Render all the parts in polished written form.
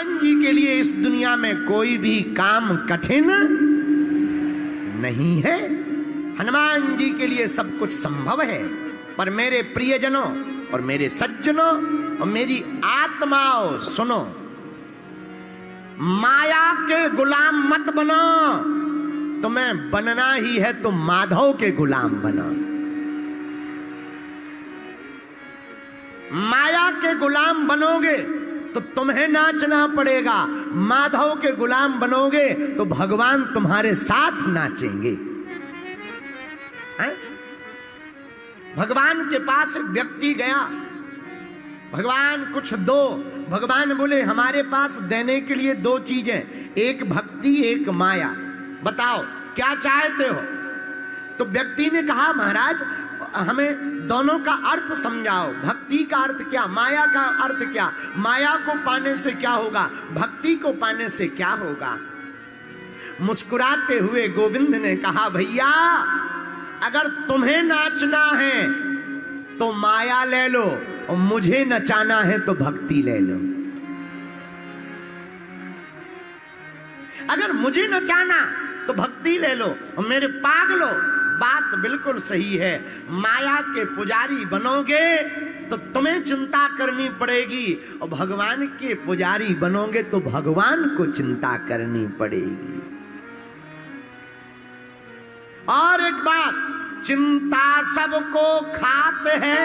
हनुमान जी के लिए इस दुनिया में कोई भी काम कठिन नहीं है। हनुमान जी के लिए सब कुछ संभव है। पर मेरे प्रियजनों और मेरे सज्जनों और मेरी आत्माओं, सुनो, माया के गुलाम मत बनो। तुम्हें बनना ही है तो माधव के गुलाम बनो। माया के गुलाम बनोगे तो तुम्हें नाचना पड़ेगा, माधव के गुलाम बनोगे तो भगवान तुम्हारे साथ नाचेंगे। हैं? भगवान के पास एक व्यक्ति गया, भगवान कुछ दो। भगवान बोले हमारे पास देने के लिए दो चीजें, एक भक्ति एक माया, बताओ क्या चाहते हो। तो व्यक्ति ने कहा महाराज हमें दोनों का अर्थ समझाओ, भक्ति का अर्थ क्या, माया का अर्थ क्या, माया को पाने से क्या होगा, भक्ति को पाने से क्या होगा। मुस्कुराते हुए गोविंद ने कहा भैया अगर तुम्हें नाचना है तो माया ले लो और मुझे नचाना है तो भक्ति ले लो। अगर मुझे नचाना तो भक्ति ले लो और मेरे पागलो, बात बिल्कुल सही है। माया के पुजारी बनोगे तो तुम्हें चिंता करनी पड़ेगी और भगवान के पुजारी बनोगे तो भगवान को चिंता करनी पड़ेगी। और एक बात, चिंता सबको खात है,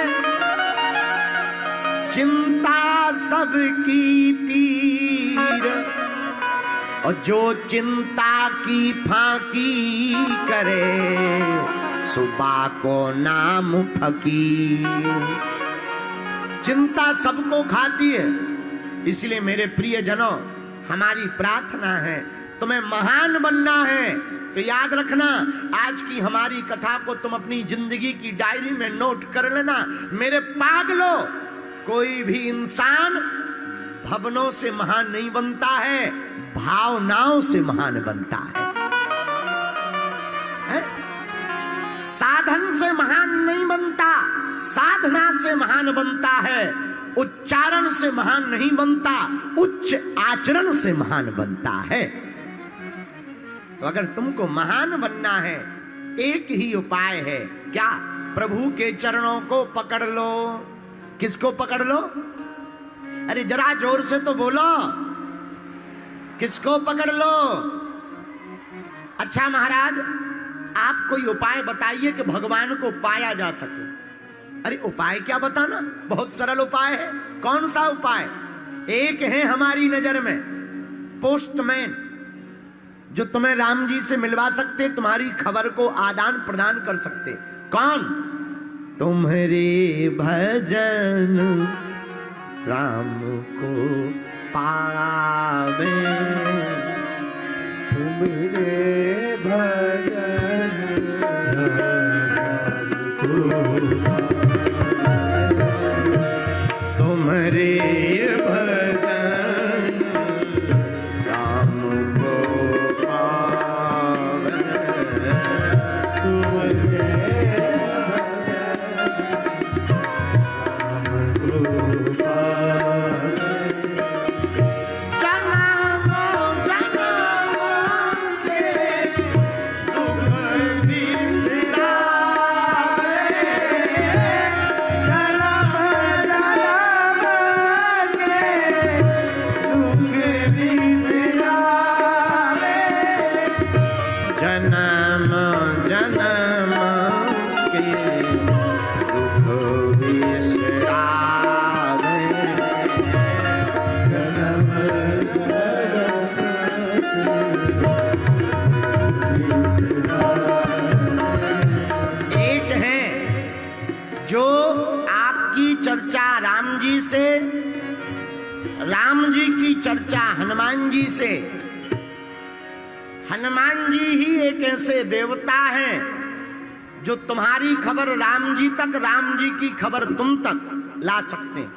चिंता सबकी पीर, और जो चिंता की फाकी करे सुबह को नाम फकीर। चिंता सबको खाती है, इसलिए मेरे प्रियजनों हमारी प्रार्थना है तुम्हें महान बनना है तो याद रखना आज की हमारी कथा को तुम अपनी जिंदगी की डायरी में नोट कर लेना। मेरे पागलो, कोई भी इंसान भवनों से महान नहीं बनता है, भावनाओं से महान बनता है? साधन से महान नहीं बनता, साधना से महान बनता है। उच्चारण से महान नहीं बनता, उच्च आचरण से महान बनता है। तो अगर तुमको महान बनना है एक ही उपाय है, क्या? प्रभु के चरणों को पकड़ लो। किसको पकड़ लो? अरे जरा जोर से तो बोलो, किसको पकड़ लो? अच्छा महाराज आप कोई उपाय बताइए कि भगवान को पाया जा सके। अरे उपाय क्या बताना, बहुत सरल उपाय है। कौन सा उपाय? एक है हमारी नजर में पोस्टमैन, जो तुम्हें राम जी से मिलवा सकते, तुम्हारी खबर को आदान प्रदान कर सकते। कौन? तुम्हारे भजन राम को पावे, तुम्हारे भजन राम को पावे, तुम्हारे भजन राम को पावे, तुम्हारे राम जी की चर्चा हनुमान जी से। हनुमान जी ही एक ऐसे देवता हैं जो तुम्हारी खबर राम जी तक, राम जी की खबर तुम तक ला सकते हैं।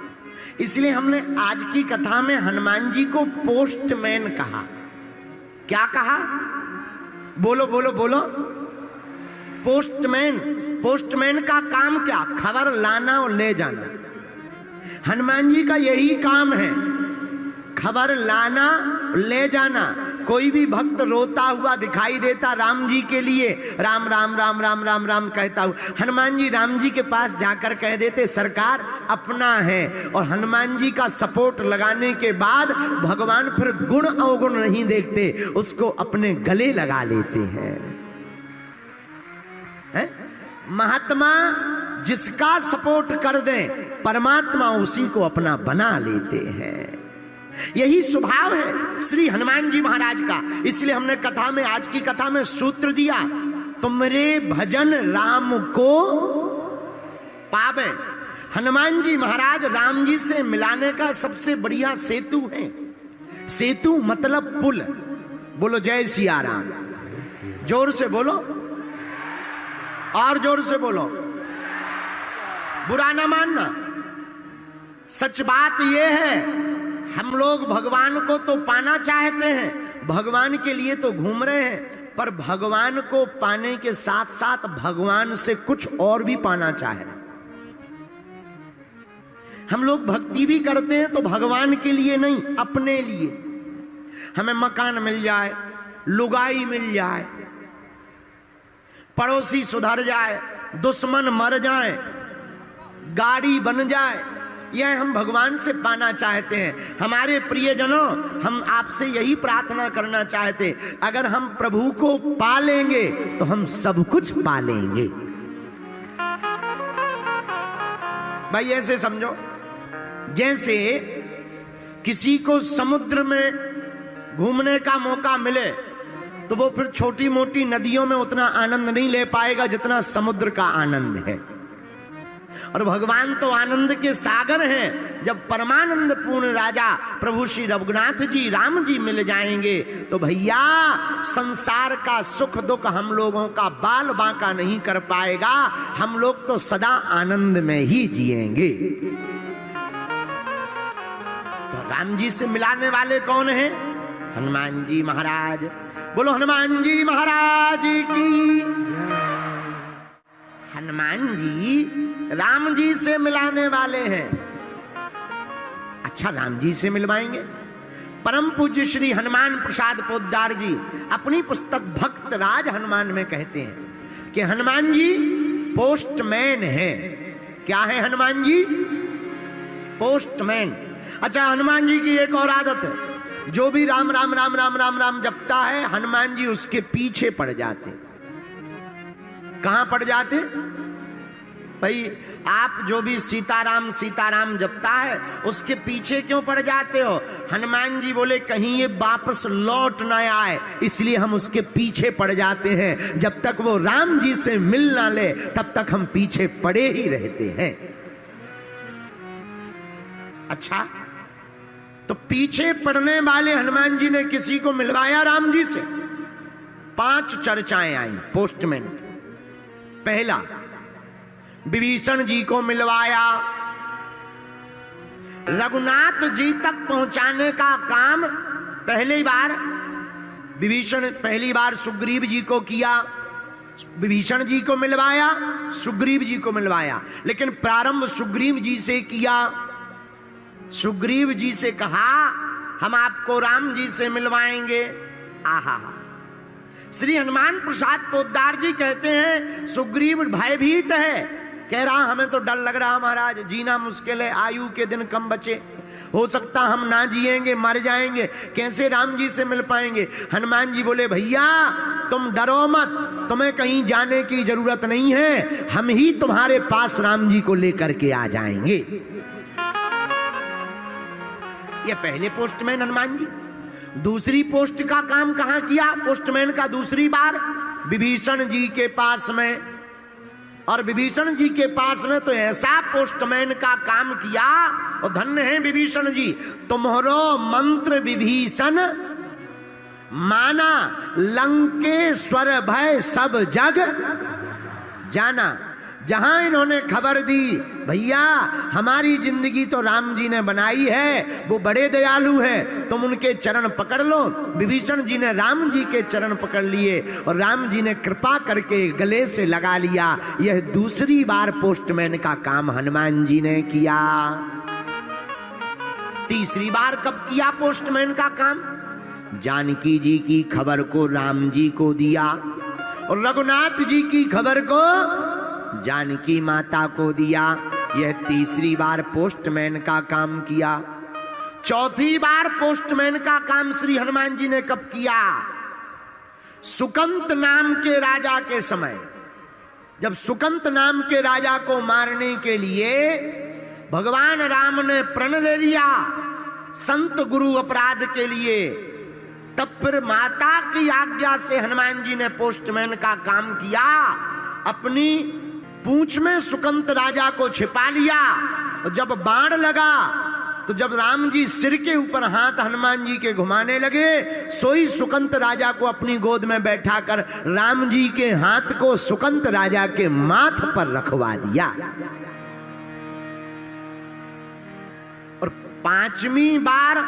इसलिए हमने आज की कथा में हनुमान जी को पोस्टमैन कहा। क्या कहा? बोलो बोलो बोलो। पोस्टमैन। पोस्टमैन का काम क्या? खबर लाना और ले जाना। हनुमान जी का यही काम है। खबर लाना ले जाना। कोई भी भक्त रोता हुआ दिखाई देता राम जी के लिए, राम राम राम राम राम राम कहता हुआ, हनुमान जी राम जी के पास जाकर कह देते सरकार अपना है, और हनुमान जी का सपोर्ट लगाने के बाद भगवान फिर गुण अवगुण नहीं देखते, उसको अपने गले लगा लेते हैं। महात्मा जिसका सपोर्ट कर दें, परमात्मा उसी को अपना बना लेते हैं। यही स्वभाव है श्री हनुमान जी महाराज का। इसलिए हमने कथा में, आज की कथा में सूत्र दिया, तुमरे भजन राम को पावे। हनुमान जी महाराज राम जी से मिलाने का सबसे बढ़िया सेतु है। सेतु मतलब पुल। बोलो जय सिया राम। जोर से बोलो, और जोर से बोलो, बुरा ना मानना। सच बात यह है, हम लोग भगवान को तो पाना चाहते हैं, भगवान के लिए तो घूम रहे हैं, पर भगवान को पाने के साथ साथ भगवान से कुछ और भी पाना चाहे। हम लोग भक्ति भी करते हैं तो भगवान के लिए नहीं, अपने लिए। हमें मकान मिल जाए, लुगाई मिल जाए, पड़ोसी सुधर जाए, दुश्मन मर जाए, गाड़ी बन जाए, यह हम भगवान से पाना चाहते हैं। हमारे प्रियजनों, हम आपसे यही प्रार्थना करना चाहते हैं, अगर हम प्रभु को पा लेंगे तो हम सब कुछ पा लेंगे। भाई ऐसे समझो, जैसे किसी को समुद्र में घूमने का मौका मिले तो वो फिर छोटी मोटी नदियों में उतना आनंद नहीं ले पाएगा जितना समुद्र का आनंद है। और भगवान तो आनंद के सागर हैं। जब परमानंद पूर्ण राजा प्रभु श्री रघुनाथ जी राम जी मिल जाएंगे तो भैया संसार का सुख दुख हम लोगों का बाल बांका नहीं कर पाएगा, हम लोग तो सदा आनंद में ही जिएंगे। तो राम जी से मिलाने वाले कौन हैं? हनुमान जी महाराज। बोलो हनुमान जी महाराज की। हनुमान जी राम जी से मिलाने वाले हैं। अच्छा, राम जी से मिलवाएंगे? परम पूज्य श्री हनुमान प्रसाद पोद्दार जी अपनी पुस्तक भक्त राज हनुमान में कहते हैं कि हनुमान जी पोस्टमैन है। क्या है हनुमान जी? पोस्टमैन। अच्छा, हनुमान जी की एक और आदत है, जो भी राम राम राम राम राम राम जपता है हनुमान जी उसके पीछे पड़ जाते। कहां पड़ जाते भाई? आप जो भी सीताराम सीताराम जपता है उसके पीछे क्यों पड़ जाते हो? हनुमान जी बोले कहीं ये वापस लौट न आए, इसलिए हम उसके पीछे पड़ जाते हैं। जब तक वो राम जी से मिल ना ले तब तक हम पीछे पड़े ही रहते हैं। अच्छा, तो पीछे पड़ने वाले हनुमान जी ने किसी को मिलवाया राम जी से? 5 चर्चाएं आई पोस्टमैन। पहला, विभीषण जी को मिलवाया। रघुनाथ जी तक पहुंचाने का काम पहली बार सुग्रीव जी को किया। विभीषण जी को मिलवाया, सुग्रीव जी को मिलवाया, लेकिन प्रारंभ सुग्रीव जी से किया। सुग्रीव जी से कहा हम आपको राम जी से मिलवाएंगे। आहा, श्री हनुमान प्रसाद पोद्दार जी कहते हैं सुग्रीव भयभीत है, कह रहा हमें तो डर लग रहा महाराज, जीना मुश्किल है, आयु के दिन कम बचे, हो सकता हम ना जिएंगे, मर जाएंगे, कैसे राम जी से मिल पाएंगे? हनुमान जी बोले भैया तुम डरो मत, तुम्हें कहीं जाने की जरूरत नहीं है, हम ही तुम्हारे पास राम जी को लेकर के आ जाएंगे। ये पहले पोस्टमैन हनुमान जी। दूसरी पोस्ट का काम कहां किया पोस्टमैन का? दूसरी बार विभीषण जी के पास में। और विभीषण जी के पास में तो ऐसा पोस्टमैन का काम किया, और धन्य है विभीषण जी, तुम्हारो मंत्र विभीषण माना, लंकेश्वर भय सब जग जाना। जहां इन्होंने खबर दी भैया हमारी जिंदगी तो राम जी ने बनाई है, वो बड़े दयालु हैं, तुम उनके चरण पकड़ लो। विभीषण जी ने राम जी के चरण पकड़ लिए और राम जी ने कृपा करके गले से लगा लिया। यह दूसरी बार पोस्टमैन का काम हनुमान जी ने किया। तीसरी बार कब किया पोस्टमैन का काम? जानकी जी की खबर को राम जी को दिया और रघुनाथ जी की खबर को जानकी माता को दिया। यह तीसरी बार पोस्टमैन का काम किया। चौथी बार पोस्टमैन का काम श्री हनुमान जी ने कब किया? सुकंत नाम के राजा के समय, जब सुकंत नाम के राजा को मारने के लिए भगवान राम ने प्रण ले लिया संत गुरु अपराध के लिए, तब फिर माता की आज्ञा से हनुमान जी ने पोस्टमैन का काम किया। अपनी पूंछ में सुकंत राजा को छिपा लिया और जब बाण लगा तो जब राम जी सिर के ऊपर हाथ हनुमान जी के घुमाने लगे, सोई सुकंत राजा को अपनी गोद में बैठाकर राम जी के हाथ को सुकंत राजा के माथ पर रखवा दिया। और पांचवी बार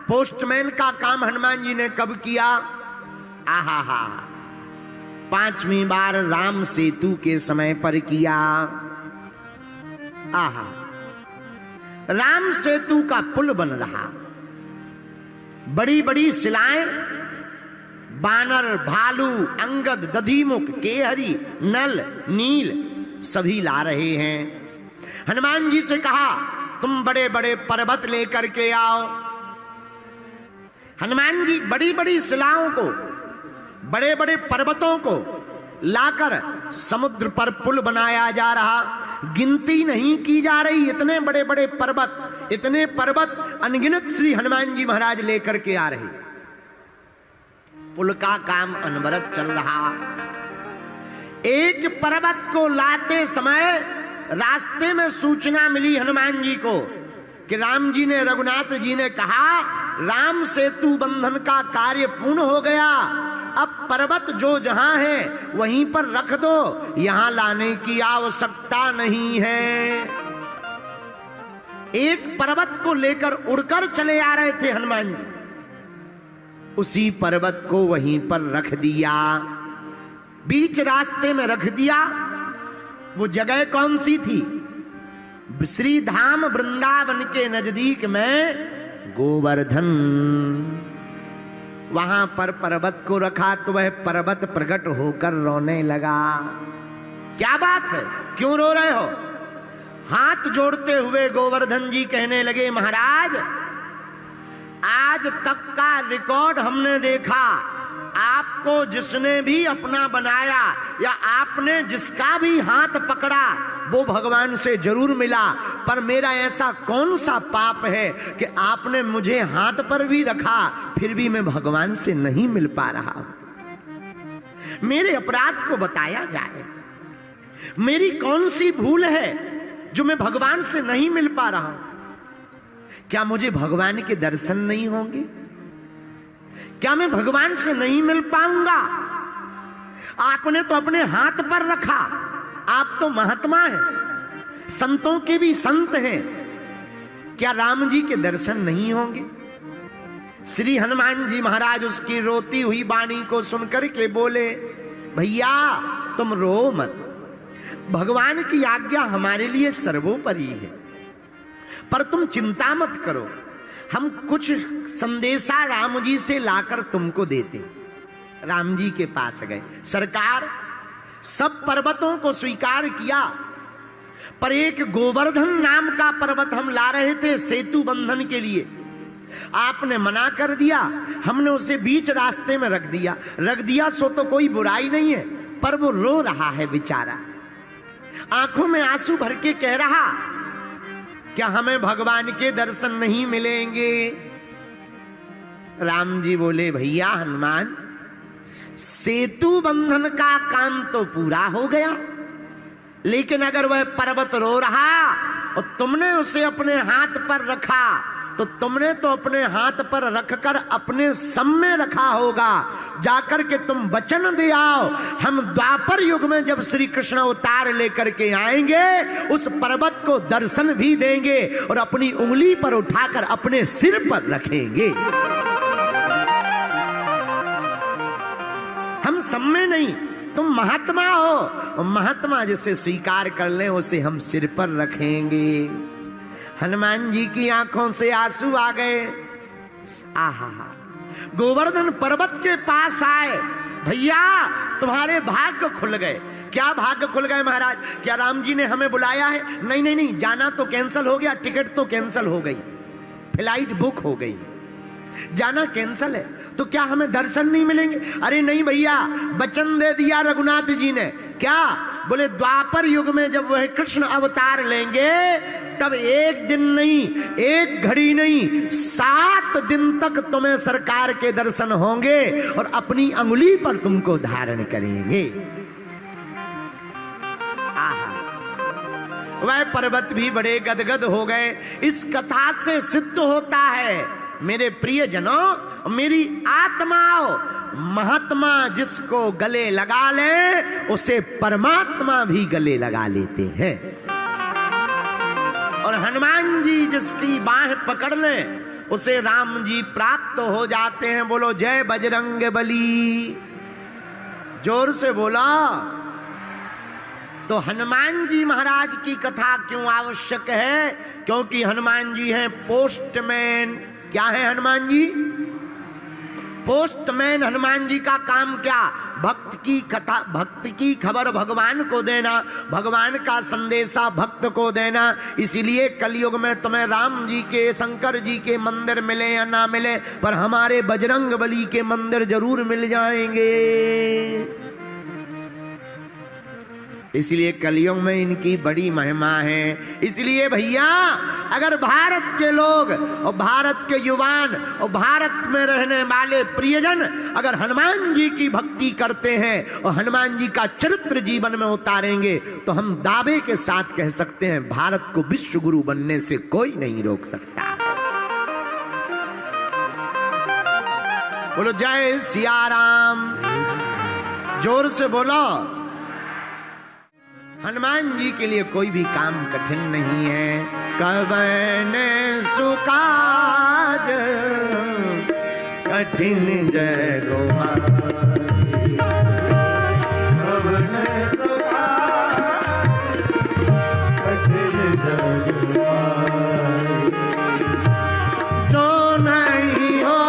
पोस्टमैन का काम हनुमान जी ने कब किया? आहा, पांचवी बार राम सेतु के समय पर किया। आहा, राम सेतु का पुल बन रहा, बड़ी बड़ी शिलाएं बानर, भालू, अंगद, दधिमुख, केहरी, नल, नील सभी ला रहे हैं। हनुमान जी से कहा तुम बड़े बड़े पर्वत लेकर के आओ। हनुमान जी बड़ी बड़ी शिलाओं को, बड़े बड़े पर्वतों को लाकर समुद्र पर पुल बनाया जा रहा। गिनती नहीं की जा रही, इतने बड़े बड़े पर्वत, इतने पर्वत अनगिनत श्री हनुमान जी महाराज लेकर के आ रहे। पुल का काम अनवरत चल रहा। एक पर्वत को लाते समय रास्ते में सूचना मिली हनुमान जी को कि राम जी ने, रघुनाथ जी ने कहा राम सेतु बंधन का कार्य पूर्ण हो गया, अब पर्वत जो जहां है वहीं पर रख दो, यहां लाने की आवश्यकता नहीं है। एक पर्वत को लेकर उड़कर चले आ रहे थे हनुमान जी, उसी पर्वत को वहीं पर रख दिया, बीच रास्ते में रख दिया। वो जगह कौन सी थी? श्री धाम वृंदावन के नजदीक में गोवर्धन। वहां पर पर्वत को रखा तो वह पर्वत प्रकट होकर रोने लगा। क्या बात है, क्यों रो रहे हो? हाथ जोड़ते हुए गोवर्धन जी कहने लगे महाराज, आज तक का रिकॉर्ड हमने देखा, आपको जिसने भी अपना बनाया या आपने जिसका भी हाथ पकड़ा वो भगवान से जरूर मिला, पर मेरा ऐसा कौन सा पाप है कि आपने मुझे हाथ पर भी रखा फिर भी मैं भगवान से नहीं मिल पा रहा। मेरे अपराध को बताया जाए, मेरी कौन सी भूल है जो मैं भगवान से नहीं मिल पा रहा हूं? क्या मुझे भगवान के दर्शन नहीं होंगे? क्या मैं भगवान से नहीं मिल पाऊंगा? आपने तो अपने हाथ पर रखा, आप तो महात्मा हैं, संतों के भी संत हैं, क्या राम जी के दर्शन नहीं होंगे? श्री हनुमान जी महाराज उसकी रोती हुई वाणी को सुनकर के बोले, भैया तुम रो मत, भगवान की आज्ञा हमारे लिए सर्वोपरि है, पर तुम चिंता मत करो, हम कुछ संदेशा राम जी से लाकर तुमको देते। राम जी के पास गए, सरकार सब पर्वतों को स्वीकार किया, पर एक गोवर्धन नाम का पर्वत हम ला रहे थे सेतु बंधन के लिए, आपने मना कर दिया, हमने उसे बीच रास्ते में रख दिया सो तो कोई बुराई नहीं है, पर वो रो रहा है बेचारा, आंखों में आंसू भर के कह रहा क्या हमें भगवान के दर्शन नहीं मिलेंगे? राम जी बोले, भैया हनुमान, सेतु बंधन का काम तो पूरा हो गया, लेकिन अगर वह पर्वत रो रहा और तुमने उसे अपने हाथ पर रखा तो तुमने तो अपने हाथ पर रखकर अपने सम में रखा होगा, जाकर के तुम वचन दे आओ, हम द्वापर युग में जब श्री कृष्ण अवतार लेकर के आएंगे उस पर्वत को दर्शन भी देंगे और अपनी उंगली पर उठाकर अपने सिर पर रखेंगे। हम सम में नहीं, तुम महात्मा हो और महात्मा जिसे स्वीकार कर ले उसे हम सिर पर रखेंगे। हनुमान जी की आंखों से आंसू आ गए। आहा, गोवर्धन पर्वत के पास आए, भैया तुम्हारे भाग्य खुल गए। क्या भाग्य खुल गए महाराज? क्या राम जी ने हमें बुलाया है? नहीं नहीं नहीं, जाना तो कैंसिल हो गया, टिकट तो कैंसिल हो गई, फ्लाइट बुक हो गई, जाना कैंसिल है, तो क्या हमें दर्शन नहीं मिलेंगे? अरे नहीं भैया, वचन दे दिया रघुनाथ जी ने। क्या बोले? द्वापर युग में जब वह कृष्ण अवतार लेंगे तब एक दिन नहीं, एक घड़ी नहीं, 7 दिन तक तुम्हें सरकार के दर्शन होंगे और अपनी अंगुली पर तुमको धारण करेंगे। वह पर्वत भी बड़े गदगद हो गए। इस कथा से सिद्ध होता है मेरे प्रिय जनों, मेरी आत्माओं, महात्मा जिसको गले लगा ले उसे परमात्मा भी गले लगा लेते हैं। और हनुमान जी जिसकी बाह पकड़ ले उसे राम जी प्राप्त हो जाते हैं। बोलो जय बजरंग बली, जोर से बोला। तो हनुमान जी महाराज की कथा क्यों आवश्यक है? क्योंकि हनुमान जी हैं पोस्टमैन। क्या है हनुमान जी? पोस्टमैन। हनुमान जी का काम क्या? भक्त की कथा, भक्त की खबर भगवान को देना, भगवान का संदेशा भक्त को देना। इसीलिए कलयुग में तुम्हें राम जी के, शंकर जी के मंदिर मिले या ना मिले, पर हमारे बजरंग बली के मंदिर जरूर मिल जाएंगे। इसलिए कलयुग में इनकी बड़ी महिमा है। इसलिए भैया, अगर भारत के लोग और भारत के युवान और भारत में रहने वाले प्रियजन अगर हनुमान जी की भक्ति करते हैं और हनुमान जी का चरित्र जीवन में उतारेंगे तो हम दावे के साथ कह सकते हैं भारत को विश्व गुरु बनने से कोई नहीं रोक सकता। बोलो जय सिया राम, जोर से बोलो। हनुमान जी के लिए कोई भी काम कठिन नहीं है। कवन सुकाज कठिन जय गोहाई, कवन सुकाज कठिन जय गोहाई, जो नहीं हो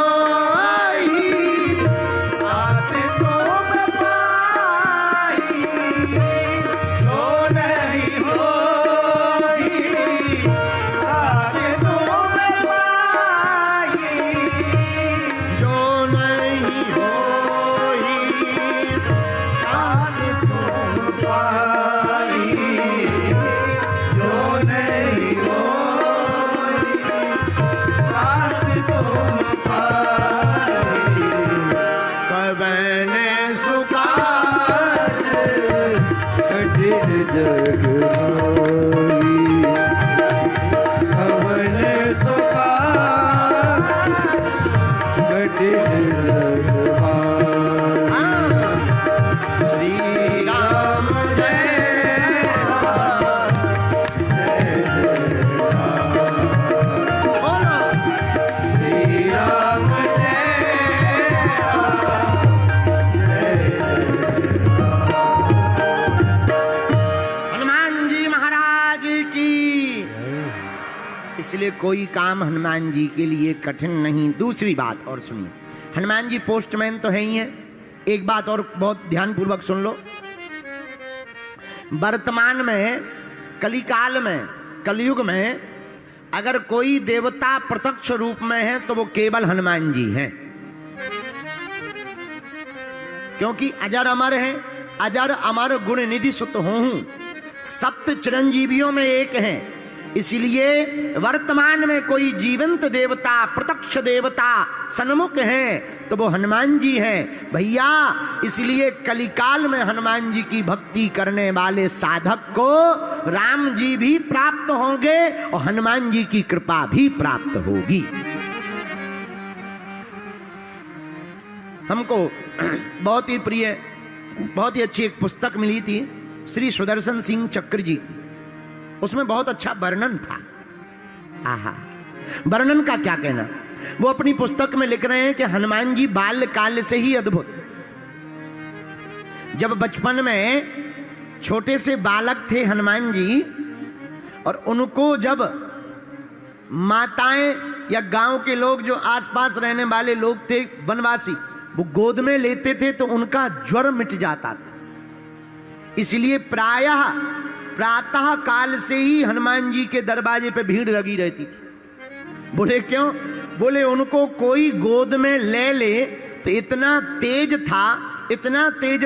कोई काम हनुमान जी के लिए कठिन नहीं। दूसरी बात और सुनिए, हनुमान जी पोस्टमैन तो है ही है। एक बात और बहुत ध्यानपूर्वक सुन लो। वर्तमान में, कलिकाल में, कलयुग में अगर कोई देवता प्रत्यक्ष रूप में है तो वो केवल हनुमान जी हैं, क्योंकि अजर अमर है। अजर अमर गुण निधि सुत हूं, सप्त चिरंजीवियों में एक है। इसलिए वर्तमान में कोई जीवंत देवता, प्रत्यक्ष देवता सन्मुख हैं तो वो हनुमान जी हैं भैया। इसलिए कलिकाल में हनुमान जी की भक्ति करने वाले साधक को राम जी भी प्राप्त होंगे और हनुमान जी की कृपा भी प्राप्त होगी। हमको बहुत ही प्रिय, बहुत ही अच्छी एक पुस्तक मिली थी श्री सुदर्शन सिंह चक्र जी, उसमें बहुत अच्छा वर्णन था। आहा, वर्णन का क्या कहना। वो अपनी पुस्तक में लिख रहे हैं कि हनुमान जी बाल्यकाल से ही अद्भुत, जब बचपन में छोटे से बालक थे हनुमान जी, और उनको जब माताएं या गांव के लोग जो आसपास रहने वाले लोग थे वनवासी, वो गोद में लेते थे तो उनका ज्वर मिट जाता था। इसलिए प्रायः प्रातः काल से ही हनुमान जी के दरवाजे पे भीड़ लगी रहती थी। बोले क्यों? बोले उनको कोई गोद में ले ले तो इतना तेज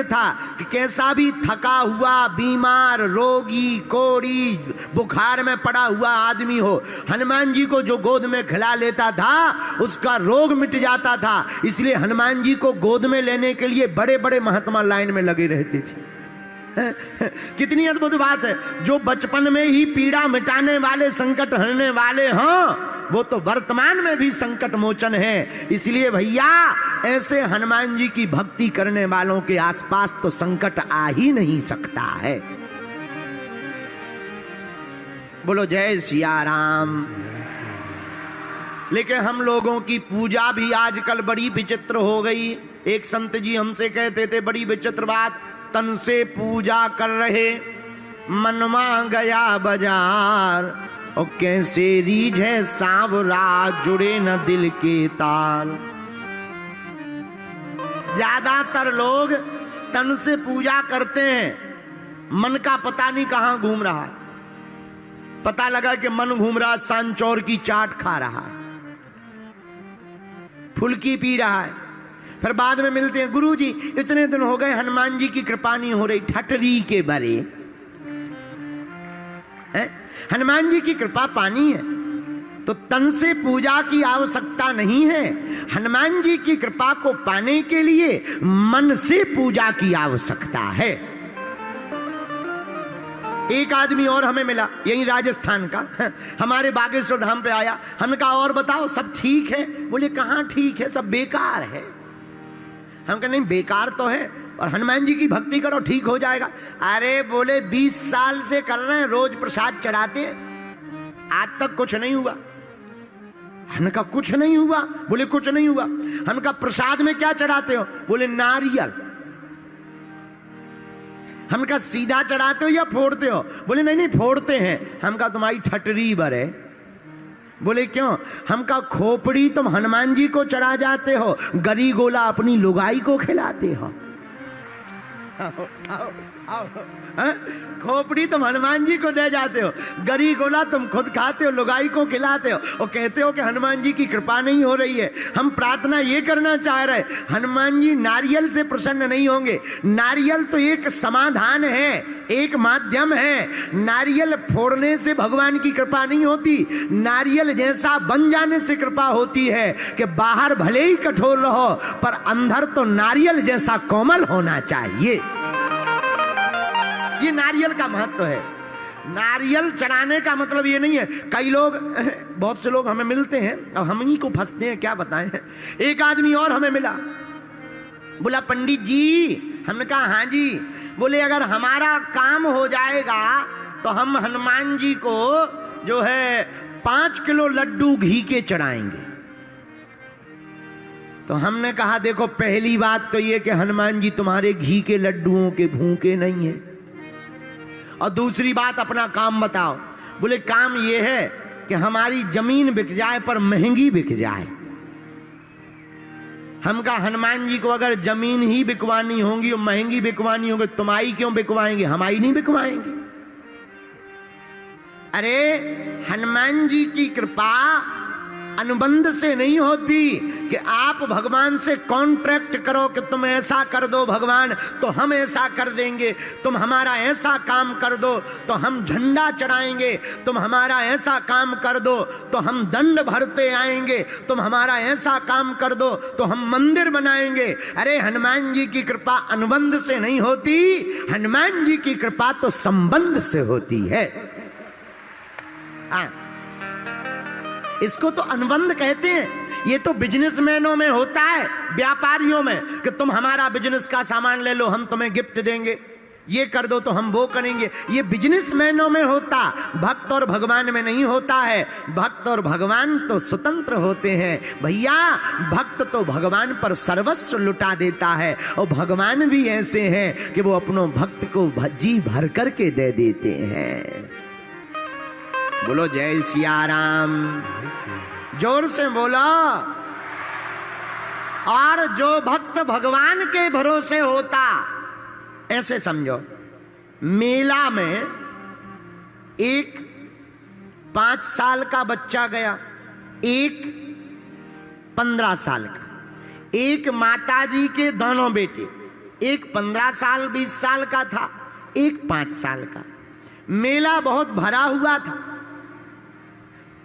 था कि कैसा भी थका हुआ, बीमार, रोगी, कोड़ी, बुखार में पड़ा हुआ आदमी हो, हनुमान जी को जो गोद में खिला लेता था उसका रोग मिट जाता था। इसलिए हनुमान जी को गोद में लेने के लिए बड़े बड़े महात्मा लाइन में लगे रहते थे। कितनी अद्भुत बात है। जो बचपन में ही पीड़ा मिटाने वाले, संकट हरने वाले हों, वो तो वर्तमान में भी संकट मोचन है। इसलिए भैया ऐसे हनुमान जी की भक्ति करने वालों के आसपास तो संकट आ ही नहीं सकता है। बोलो जय सिया राम। लेकिन हम लोगों की पूजा भी आजकल बड़ी विचित्र हो गई। एक संत जी हमसे कहते थे बड़ी विचित्र बात, तन से पूजा कर रहे, मनवा गया बाजार, और कैसे रीझ है सांवरा, जुड़े न दिल के ताल। ज्यादातर लोग तन से पूजा करते हैं, मन का पता नहीं कहां घूम रहा है। पता लगा कि मन घूम रहा सांचौर की चाट खा रहा है, फुल्की पी रहा है। फिर बाद में मिलते हैं, गुरुजी इतने दिन हो गए हनुमान जी की कृपा नहीं हो रही। ठटरी के बरे है? हनुमान जी की कृपा पानी है तो तन से पूजा की आवश्यकता नहीं है। हनुमान जी की कृपा को पाने के लिए मन से पूजा की आवश्यकता है। एक आदमी और हमें मिला, यही राजस्थान का, हमारे बागेश्वर धाम पे आया। हमने कहा और बताओ सब ठीक है? बोले कहां ठीक है, सब बेकार है। हम कहा नहीं बेकार तो है, और हनुमान जी की भक्ति करो ठीक हो जाएगा। अरे बोले 20 साल से कर रहे हैं, रोज प्रसाद चढ़ाते हैं, आज तक कुछ नहीं हुआ। हमने कहा कुछ नहीं हुआ? बोले कुछ नहीं हुआ। हमने कहा प्रसाद में क्या चढ़ाते हो? बोले नारियल। हम कहा सीधा चढ़ाते हो या फोड़ते हो? बोले नहीं नहीं फोड़ते हैं। हम कहा तुम्हारी ठटरी बर है। बोले क्यों? हम कहा खोपड़ी तुम हनुमान जी को चढ़ा जाते हो, गरी गोला अपनी लुगाई को खिलाते हो। आओ, आओ, आओ, खोपड़ी तुम हनुमान जी को दे जाते हो, गरी गोला तुम खुद खाते हो, लुगाई को खिलाते हो, और कहते हो कि हनुमान जी की कृपा नहीं हो रही है। हम प्रार्थना ये करना चाह रहे, हनुमान जी नारियल से प्रसन्न नहीं होंगे। नारियल तो एक समाधान है, एक माध्यम है। नारियल फोड़ने से भगवान की कृपा नहीं होती, नारियल जैसा बन जाने से कृपा होती है कि बाहर भले ही कठोर रहो पर अंदर तो नारियल जैसा कोमल होना चाहिए। ये नारियल का महत्व है। नारियल चढ़ाने का मतलब ये नहीं है। कई लोग, बहुत से लोग हमें मिलते हैं, अब हम ही को फंसते हैं, क्या बताएं। एक आदमी और हमें मिला, बोला पंडित जी। हमने कहा हाँ जी। बोले अगर हमारा काम हो जाएगा तो हम हनुमान जी को जो है 5 किलो लड्डू घी के चढ़ाएंगे। तो हमने कहा देखो पहली बात तो ये कि हनुमान जी तुम्हारे घी के लड्डुओं के भूखे नहीं है, और दूसरी बात अपना काम बताओ। बोले काम ये है कि हमारी जमीन बिक जाए पर महंगी बिक जाए। हम कहा हनुमान जी को अगर जमीन ही बिकवानी होगी और महंगी बिकवानी होगी, तुम्हारी क्यों बिकवाएंगे, हमारी नहीं बिकवाएंगे। अरे हनुमान जी की कृपा अनुबंध से नहीं होती कि आप भगवान से कॉन्ट्रैक्ट करो कि तुम ऐसा कर दो भगवान तो हम ऐसा कर देंगे, तुम हमारा ऐसा काम कर दो तो हम झंडा चढ़ाएंगे, तुम हमारा ऐसा काम कर दो तो हम दंड भरते आएंगे, तुम हमारा ऐसा काम कर दो तो हम मंदिर बनाएंगे। अरे हनुमान जी की कृपा अनुबंध से नहीं होती, हनुमान जी की कृपा तो संबंध से होती है। इसको तो अनुबंध कहते हैं। ये तो बिजनेसमैनों में होता है, व्यापारियों में, कि तुम हमारा बिजनेस का सामान ले लो हम तुम्हें गिफ्ट देंगे, ये कर दो तो हम वो करेंगे। ये बिजनेसमैनों में होता, भक्त और भगवान में नहीं होता है। भक्त और भगवान तो स्वतंत्र होते हैं भैया। भक्त तो भगवान पर सर्वस्व लुटा देता है, और भगवान भी ऐसे हैं कि वो अपनों भक्त को जी भर करके दे देते हैं। बोलो जय सिया राम, जोर से बोलो। और जो भक्त भगवान के भरोसे होता, ऐसे समझो, मेला में एक 5 साल का बच्चा गया, एक 15 साल का, एक माताजी के दोनों बेटे, एक 15 साल 20 साल का था, एक 5 साल का। मेला बहुत भरा हुआ था,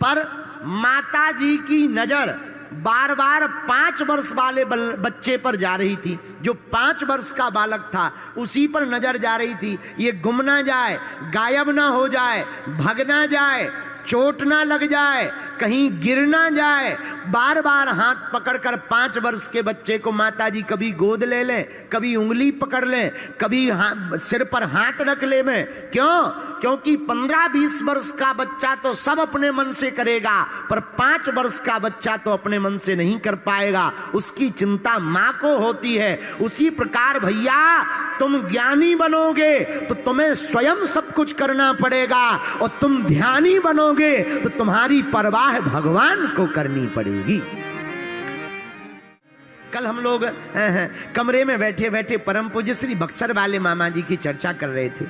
पर माताजी की नजर बार बार 5 वर्ष वाले बच्चे पर जा रही थी। जो 5 वर्ष का बालक था उसी पर नजर जा रही थी, ये गुम ना जाए, गायब ना हो जाए, भग ना जाए, चोट ना लग जाए, कहीं गिर ना जाए। बार बार हाथ पकड़कर 5 वर्ष के बच्चे को माताजी कभी गोद ले लें, कभी उंगली पकड़ लें, कभी सिर पर हाथ रख ले में। क्यों? क्योंकि 15-20 वर्ष का बच्चा तो सब अपने मन से करेगा, पर 5 वर्ष का बच्चा तो अपने मन से नहीं कर पाएगा, उसकी चिंता मां को होती है। उसी प्रकार भैया, तुम ज्ञानी बनोगे तो तुम्हें स्वयं सब कुछ करना पड़ेगा, और तुम ध्यानी बनोगे तो तुम्हारी परवाह भगवान को करनी पड़ेगी। कल हम लोग कमरे में बैठे बैठे परम पूज्य श्री बक्सर वाले मामा जी की चर्चा कर रहे थे,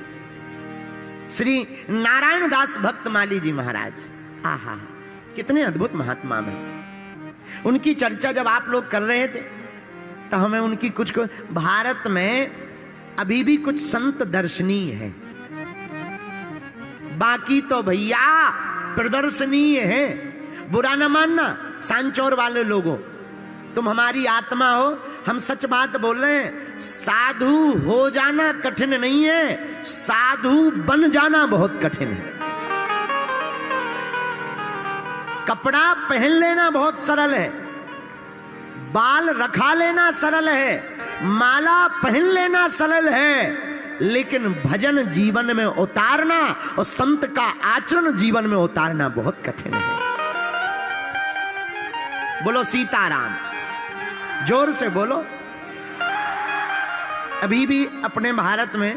श्री नारायण दास भक्त माली जी महाराज। आहा, कितने अद्भुत महात्मा में। उनकी चर्चा जब आप लोग कर रहे थे तो हमें उनकी कुछ भारत में अभी भी कुछ संत दर्शनीय है, बाकी तो भैया प्रदर्शनीय है। बुरा न मानना सांचौर वाले लोगों, तुम हमारी आत्मा हो, हम सच बात बोल रहे हैं। साधु हो जाना कठिन नहीं है, साधु बन जाना बहुत कठिन है। कपड़ा पहन लेना बहुत सरल है, बाल रखा लेना सरल है, माला पहन लेना सरल है, लेकिन भजन जीवन में उतारना और संत का आचरण जीवन में उतारना बहुत कठिन है। बोलो सीताराम, जोर से बोलो। अभी भी अपने भारत में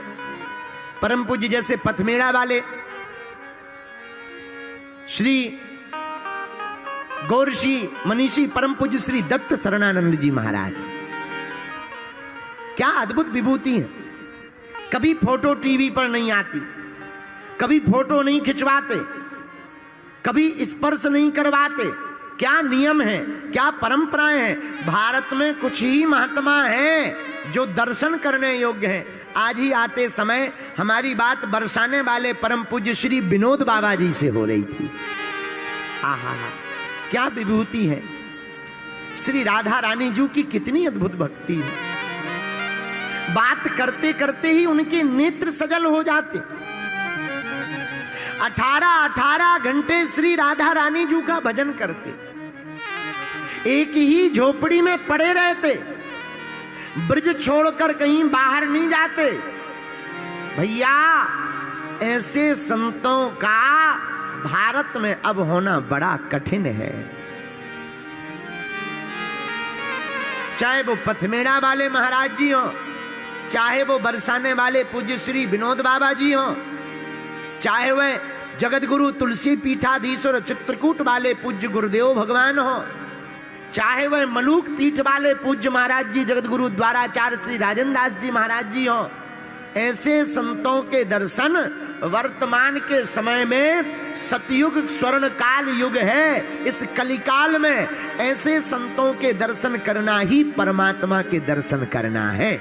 परम पूज्य जैसे पथमेड़ा वाले श्री गौरशी मनीषी परम पूज्य श्री दत्त शरणानंद जी महाराज, क्या अद्भुत विभूति है। कभी फोटो टीवी पर नहीं आती, कभी फोटो नहीं खिंचवाते, कभी स्पर्श नहीं करवाते। क्या नियम है, क्या परंपराएं हैं। भारत में कुछ ही महात्मा हैं जो दर्शन करने योग्य हैं। आज ही आते समय हमारी बात बरसाने वाले परम पूज्य श्री विनोद बाबा जी से हो रही थी। आहा, क्या विभूति है। श्री राधा रानी जी की कितनी अद्भुत भक्ति है। बात करते करते ही उनके नेत्र सजल हो जाते। 18 घंटे श्री राधा रानी जी का भजन करते, एक ही झोपड़ी में पड़े रहते, ब्रज छोड़कर कहीं बाहर नहीं जाते। भैया, ऐसे संतों का भारत में अब होना बड़ा कठिन है। चाहे वो पथमेड़ा वाले महाराज जी हो, चाहे वो बरसाने वाले पूज्य श्री विनोद बाबा जी हो, चाहे वह जगत गुरु तुलसी पीठाधीश्वर चित्रकूट वाले पूज्य गुरुदेव भगवान हो, चाहे वह मलूक पीठ वाले पूज्य महाराज जी जगत गुरु द्वाराचार्य श्री राजेंद्र दास जी महाराज जी हो। ऐसे संतों के दर्शन वर्तमान के समय में सतयुग स्वर्ण काल युग है। इस कलिकाल में ऐसे संतों के दर्शन करना ही परमात्मा के दर्शन करना है।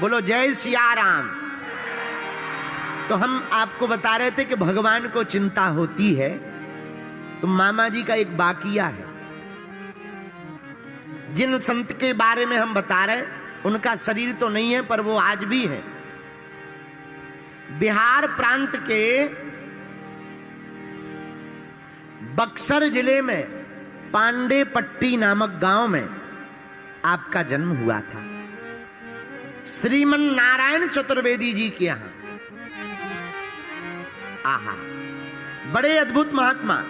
बोलो जय सिया राम। तो हम आपको बता रहे थे कि भगवान को चिंता होती है, तो मामा जी का एक वाकिया है। जिन संत के बारे में हम बता रहे, उनका शरीर तो नहीं है पर वो आज भी है। बिहार प्रांत के बक्सर जिले में पांडेपट्टी नामक गांव में आपका जन्म हुआ था, श्रीमन नारायण चतुर्वेदी जी के यहां। आहा, बड़े अद्भुत महात्मा।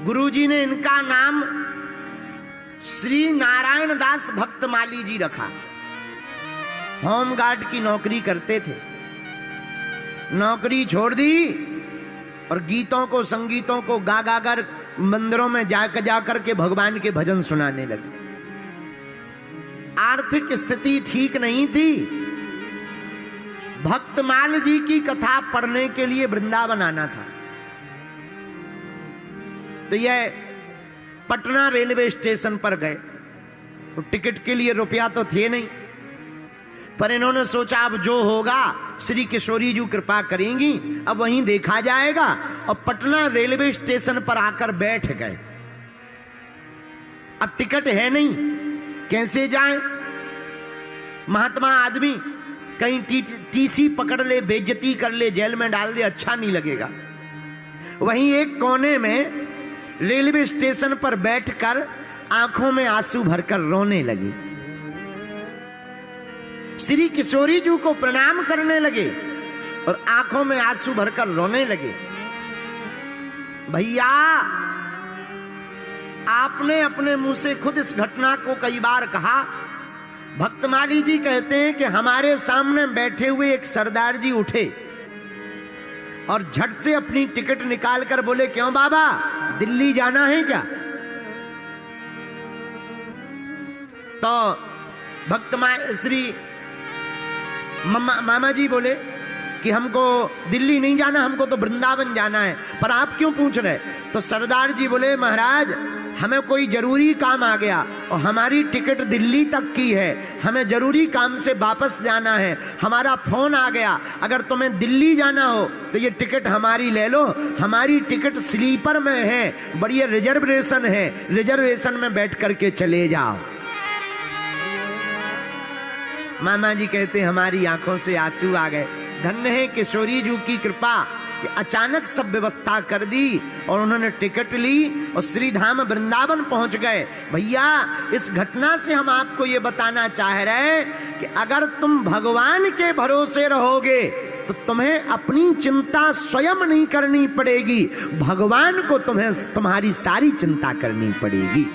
गुरुजी ने इनका नाम श्री नारायण दास भक्त माली जी रखा। होमगार्ड की नौकरी करते थे। नौकरी छोड़ दी और गीतों को संगीतों को गा गा कर मंदिरों में जा करके भगवान के भजन सुनाने लगे। आर्थिक स्थिति ठीक नहीं थी। भक्तमाल जी की कथा पढ़ने के लिए वृंदावन आना था। तो यह पटना रेलवे स्टेशन पर गए। तो टिकट के लिए रुपया तो थे नहीं, पर इन्होंने सोचा अब जो होगा श्री किशोरी जी कृपा करेंगी, अब वहीं देखा जाएगा। और पटना रेलवे स्टेशन पर आकर बैठ गए। अब टिकट है नहीं, कैसे जाएं? महात्मा आदमी कहीं टीसी पकड़ ले, बेइज्जती कर ले, जेल में डाल दे, अच्छा नहीं लगेगा। वहीं एक कोने में रेलवे स्टेशन पर बैठकर आंखों में आंसू भरकर रोने लगी। श्री किशोरी जी को प्रणाम करने लगे और आंखों में आंसू भरकर रोने लगे। भैया, आपने अपने मुंह से खुद इस घटना को कई बार कहा। भक्तमाली जी कहते हैं कि हमारे सामने बैठे हुए एक सरदार जी उठे और झट से अपनी टिकट निकालकर बोले, क्यों बाबा, दिल्ली जाना है क्या? तो श्री मामा जी बोले कि हमको दिल्ली नहीं जाना, हमको तो वृंदावन जाना है। पर आप क्यों पूछ रहे? तो सरदार जी बोले, महाराज, हमें कोई जरूरी काम आ गया और हमारी टिकट दिल्ली तक की है, हमें जरूरी काम से वापस जाना है, हमारा फोन आ गया, अगर तुम्हें दिल्ली जाना हो तो ये टिकट हमारी ले लो। हमारी टिकट स्लीपर में है, बढ़िया रिजर्वेशन है, रिजर्वेशन में बैठ करके चले जाओ। मामा जी कहते हमारी आंखों से आंसू आ गए। धन्य है किशोरी जी की कृपा कि अचानक सब व्यवस्था कर दी और उन्होंने टिकट ली और श्रीधाम वृंदावन पहुंच गए। भैया, इस घटना से हम आपको ये बताना चाह रहे हैं कि अगर तुम भगवान के भरोसे रहोगे तो तुम्हें अपनी चिंता स्वयं नहीं करनी पड़ेगी, भगवान को तुम्हारी सारी चिंता करनी पड़ेगी।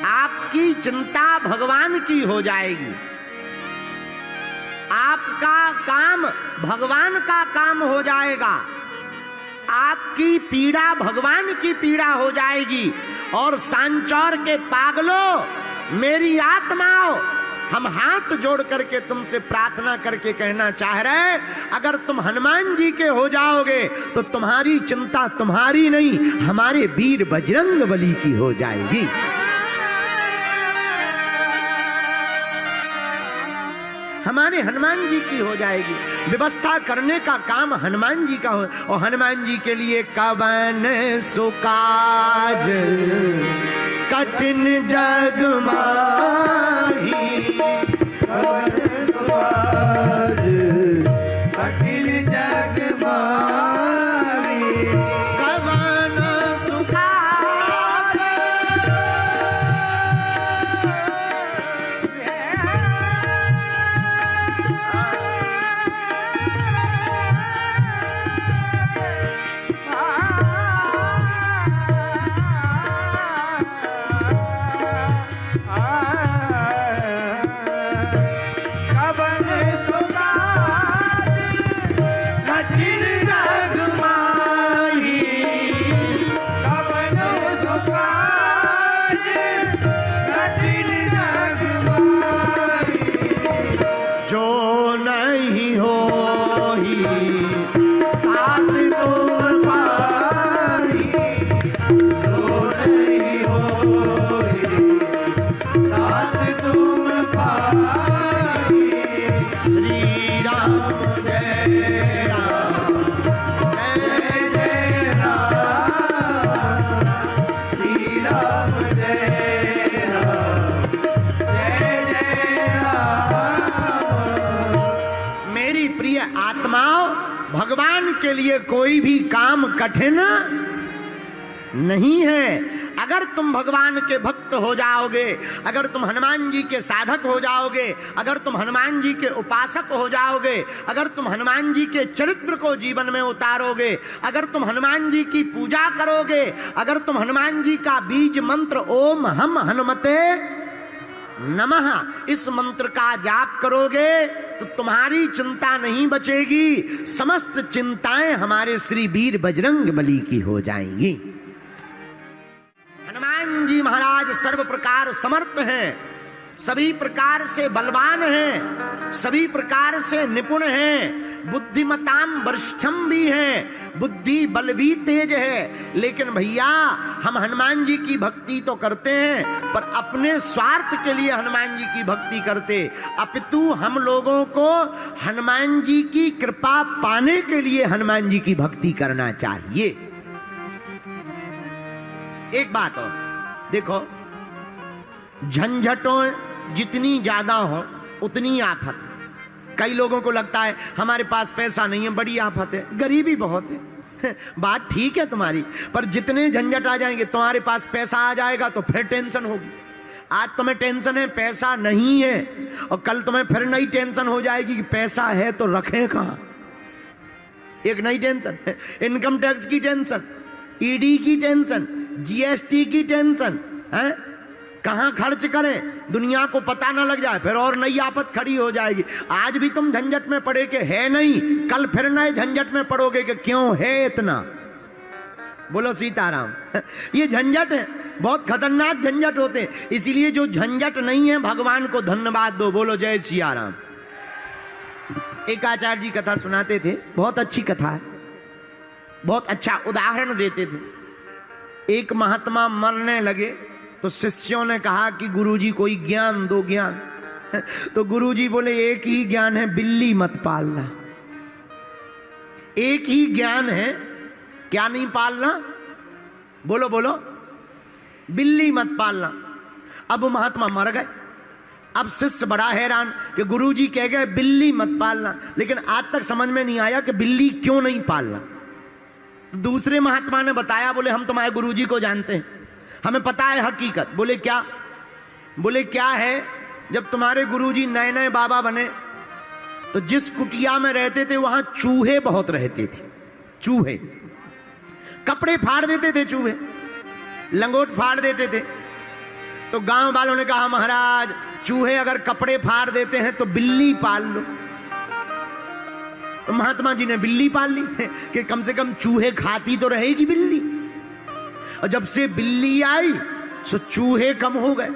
आपकी चिंता भगवान की हो जाएगी, आपका काम भगवान का काम हो जाएगा, आपकी पीड़ा भगवान की पीड़ा हो जाएगी। और सांचौर के पागलों, मेरी आत्माओं, हम हाथ जोड़ करके तुमसे प्रार्थना करके कहना चाह रहे, अगर तुम हनुमान जी के हो जाओगे तो तुम्हारी चिंता तुम्हारी नहीं, हमारे वीर बजरंग बली की हो जाएगी। हमारे हनुमान जी की हो जाएगी। व्यवस्था करने का काम हनुमान जी का हो। और हनुमान जी के लिए कवन सुकाज कठिन जग माही, कवन सुकाज कठिन जग माही, कवन सुकाज भगवान के लिए कोई भी काम कठिन नहीं है। अगर तुम भगवान के भक्त हो जाओगे, अगर तुम हनुमान जी के साधक हो जाओगे, अगर तुम हनुमान जी के उपासक हो जाओगे, अगर तुम हनुमान जी के चरित्र को जीवन में उतारोगे, अगर तुम हनुमान जी की पूजा करोगे, अगर तुम हनुमान जी का बीज मंत्र ओम हम हनुमते नमः, इस मंत्र का जाप करोगे तो तुम्हारी चिंता नहीं बचेगी, समस्त चिंताएं हमारे श्री वीर बजरंग बली की हो जाएंगी। हनुमान जी महाराज सर्व प्रकार समर्थ हैं, सभी प्रकार से बलवान हैं, सभी प्रकार से निपुण हैं, बुद्धिमताम वरिष्ठम भी हैं, बुद्धि बल भी तेज है। लेकिन भैया हम हनुमान जी की भक्ति तो करते हैं पर अपने स्वार्थ के लिए हनुमान जी की भक्ति करते, अपितु हम लोगों को हनुमान जी की कृपा पाने के लिए हनुमान जी की भक्ति करना चाहिए। एक बात और देखो, झंझटों जितनी ज्यादा हो उतनी आफत। कई लोगों को लगता है हमारे पास पैसा नहीं है, बड़ी आफत है, गरीबी बहुत है। बात ठीक है तुम्हारी, पर जितने झंझट आ जाएंगे, तुम्हारे पास पैसा आ जाएगा तो फिर टेंशन होगी। आज तुम्हें टेंशन है पैसा नहीं है, और कल तुम्हें फिर नई टेंशन हो जाएगी कि पैसा है तो रखें कहां। एक नई टेंशन है, इनकम टैक्स की टेंशन, ईडी की टेंशन, जीएसटी की टेंशन है, कहां खर्च करें, दुनिया को पता ना लग जाए, फिर और नई आफत खड़ी हो जाएगी। आज भी तुम झंझट में पड़े कि है नहीं, कल फिर नए झंझट में पड़ोगे कि क्यों है इतना। बोलो सीताराम। ये झंझट है, बहुत खतरनाक झंझट होते हैं, इसीलिए जो झंझट नहीं है भगवान को धन्यवाद दो। बोलो जय सिया राम। एक आचार्य जी कथा सुनाते थे, बहुत अच्छी कथा है, बहुत अच्छा उदाहरण देते थे। एक महात्मा मरने लगे तो शिष्यों ने कहा कि गुरुजी कोई ज्ञान दो, ज्ञान। तो गुरुजी बोले एक ही ज्ञान है, बिल्ली मत पालना। एक ही ज्ञान है, क्या नहीं पालना? बोलो बोलो, बिल्ली मत पालना। अब वो महात्मा मर गए। अब शिष्य बड़ा हैरान कि गुरुजी कह गए बिल्ली मत पालना, लेकिन आज तक समझ में नहीं आया कि बिल्ली क्यों नहीं पालना। तो दूसरे महात्मा ने बताया, बोले हम तुम्हारे गुरुजी को जानते हैं, हमें पता है हकीकत। बोले क्या? बोले क्या है, जब तुम्हारे गुरुजी नए नए बाबा बने तो जिस कुटिया में रहते थे वहां चूहे बहुत रहते थे। चूहे कपड़े फाड़ देते थे, चूहे लंगोट फाड़ देते थे। तो गांव वालों ने कहा महाराज चूहे अगर कपड़े फाड़ देते हैं तो बिल्ली पाल लो। तो महात्मा जी ने बिल्ली पाल ली कि कम से कम चूहे खाती तो रहेगी बिल्ली। और जब से बिल्ली आई सो चूहे कम हो गए।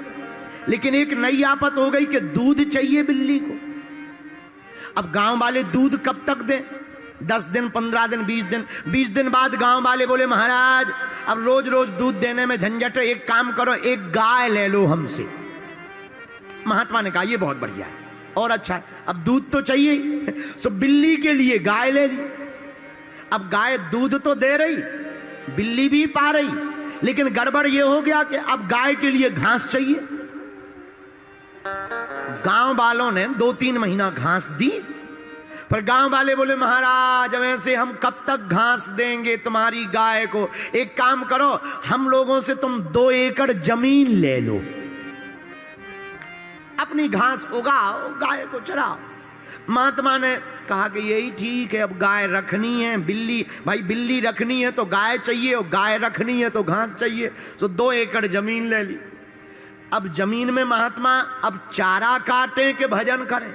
लेकिन एक नई आफत हो गई कि दूध चाहिए बिल्ली को। अब गांव वाले दूध कब तक दें? 10 दिन, 15 दिन, 20 दिन। 20 दिन बाद गांव वाले बोले महाराज अब रोज रोज दूध देने में झंझट है, एक काम करो, एक गाय ले लो हमसे। महात्मा ने कहा ये बहुत बढ़िया है और अच्छा है, अब दूध तो चाहिए, सो बिल्ली के लिए गाय ले ली। अब गाय दूध तो दे रही, बिल्ली भी पा रही, लेकिन गड़बड़ यह हो गया कि अब गाय के लिए घास चाहिए। गांव वालों ने 2-3 महीना घास दी, पर गांव वाले बोले महाराज वैसे हम कब तक घास देंगे तुम्हारी गाय को, एक काम करो हम लोगों से तुम 2 एकड़ जमीन ले लो, अपनी घास उगाओ, गाय को चराओ। महात्मा ने कहा कि यही ठीक है, अब गाय रखनी है, बिल्ली भाई बिल्ली रखनी है तो गाय चाहिए, और गाय रखनी है तो घास चाहिए, तो 2 एकड़ जमीन ले ली। अब जमीन में महात्मा अब चारा काटें कि भजन करें?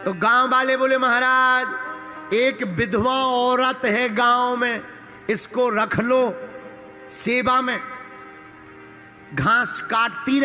तो गांव वाले बोले महाराज एक विधवा औरत है गांव में, इसको रख लो सेवा में, घास काटती रहे।